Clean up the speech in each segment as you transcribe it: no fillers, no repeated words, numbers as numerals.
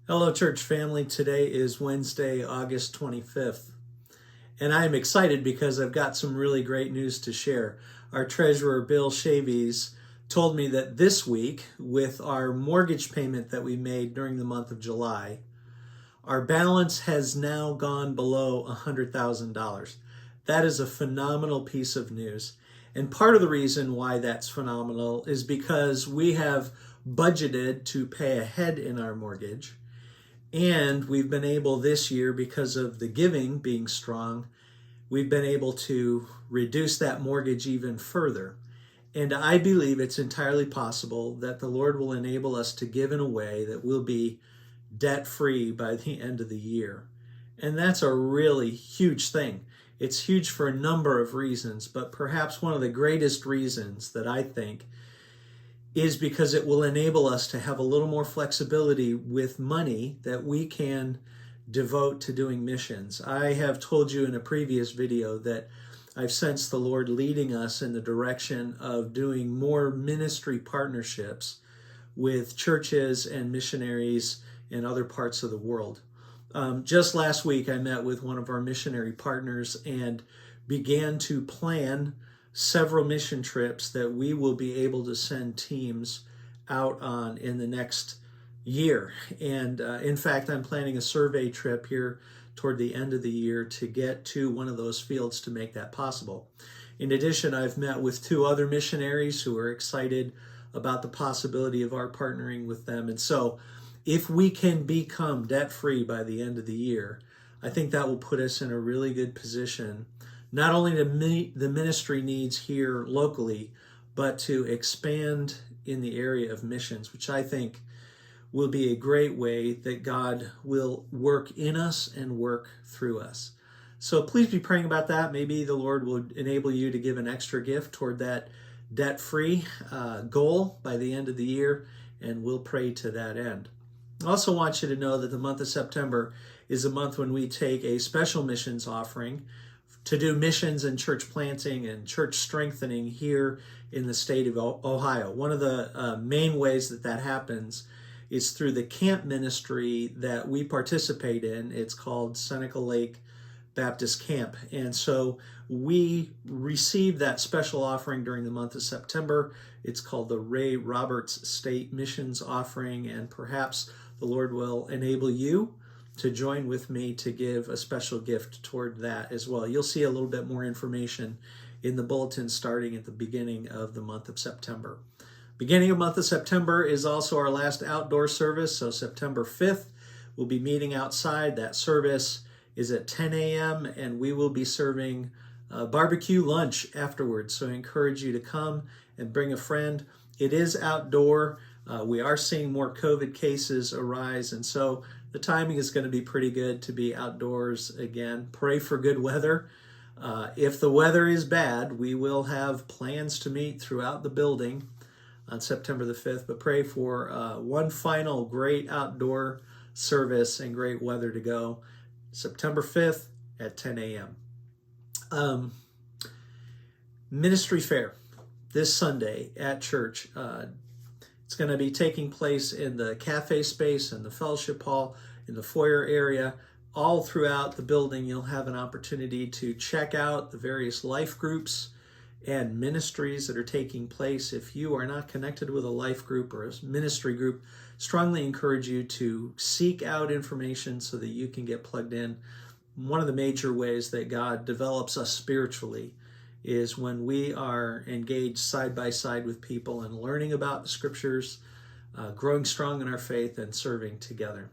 Hello, church family. Today is Wednesday, August 25th, and I'm excited because I've got some really great news to share. Our treasurer, Bill Shavies, told me that this week, with our mortgage payment that we made during the month of July, our balance has now gone below $100,000. That is a phenomenal piece of news. And part of the reason why that's phenomenal is because we have budgeted to pay ahead in our mortgage. And we've been able this year, because of the giving being strong, we've been able to reduce that mortgage even further. And I believe it's entirely possible that the Lord will enable us to give in a way that will be debt free by the end of the year. And that's a really huge thing. It's huge for a number of reasons, but perhaps one of the greatest reasons that I think is because it will enable us to have a little more flexibility with money that we can devote to doing missions. I have told you in a previous video that I've sensed the Lord leading us in the direction of doing more ministry partnerships with churches and missionaries in other parts of the world. Just last week, I met with one of our missionary partners and began to plan several mission trips that we will be able to send teams out on in the next year. And in fact, I'm planning a survey trip here toward the end of the year to get to one of those fields to make that possible. In addition, I've met with two other missionaries who are excited about the possibility of our partnering with them. And so if we can become debt-free by the end of the year, I think that will put us in a really good position, not only to meet the ministry needs here locally, but to expand in the area of missions, which I think will be a great way that God will work in us and work through us. So please be praying about that. Maybe the Lord will enable you to give an extra gift toward that debt-free goal by the end of the year, and we'll pray to that end. I also want you to know that the month of September is a month when we take a special missions offering to do missions and church planting and church strengthening here in the state of Ohio. One of the main ways that that happens is through the camp ministry that we participate in. It's called Seneca Lake Baptist Camp. And so we receive that special offering during the month of September. It's called the Ray Roberts State Missions Offering, and perhaps the Lord will enable you to join with me to give a special gift toward that as well. You'll see a little bit more information in the bulletin starting at the beginning of the month of September. Beginning of month of September is also our last outdoor service, so September 5th we'll be meeting outside. That service is at 10 a.m. and we will be serving barbecue lunch afterwards, so I encourage you to come and bring a friend. It is outdoor. We are seeing more COVID cases arise, and so the timing is going to be pretty good to be outdoors again. Pray for good weather. If the weather is bad, we will have plans to meet throughout the building on September the 5th, but pray for one final great outdoor service and great weather to go. September 5th at 10 a.m. Ministry Fair this Sunday at church. It's going to be taking place in the cafe space and the fellowship hall in the foyer area. All throughout the building, you'll have an opportunity to check out the various life groups and ministries that are taking place. If you are not connected with a life group or a ministry group, strongly encourage you to seek out information so that you can get plugged in. One of the major ways that God develops us spiritually is when we are engaged side by side with people and learning about the scriptures, growing strong in our faith, and serving together.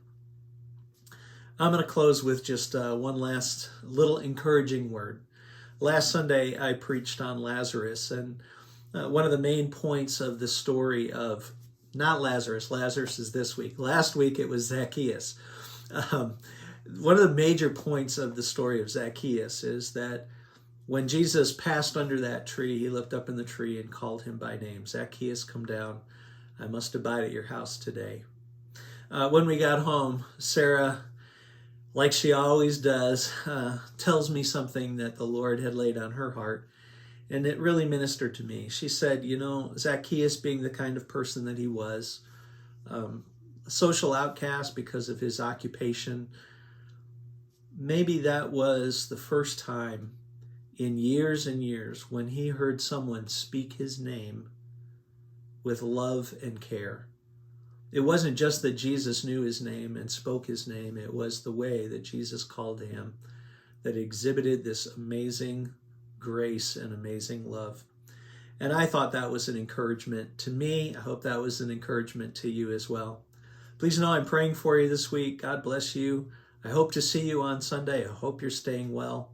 I'm going to close with just one last little encouraging word. Last Sunday, I preached on Lazarus, and one of the main points of the story of, not Lazarus is this week. Last week, it was Zacchaeus. One of the major points of the story of Zacchaeus is that when Jesus passed under that tree, he looked up in the tree and called him by name. Zacchaeus, come down. I must abide at your house today. When we got home, Sarah, like she always does, tells me something that the Lord had laid on her heart, and it really ministered to me. She said, Zacchaeus, being the kind of person that he was, social outcast because of his occupation. Maybe that was the first time in years and years when he heard someone speak his name with love and care. It wasn't just that Jesus knew his name and spoke his name. It was the way that Jesus called to him that exhibited this amazing grace and amazing love. And I thought that was an encouragement to me. I hope that was an encouragement to you as well. Please know I'm praying for you this week. God bless you. I hope to see you on Sunday. I hope you're staying well.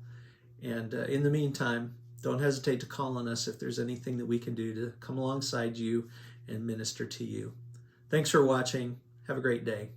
And in the meantime, don't hesitate to call on us if there's anything that we can do to come alongside you and minister to you. Thanks for watching. Have a great day.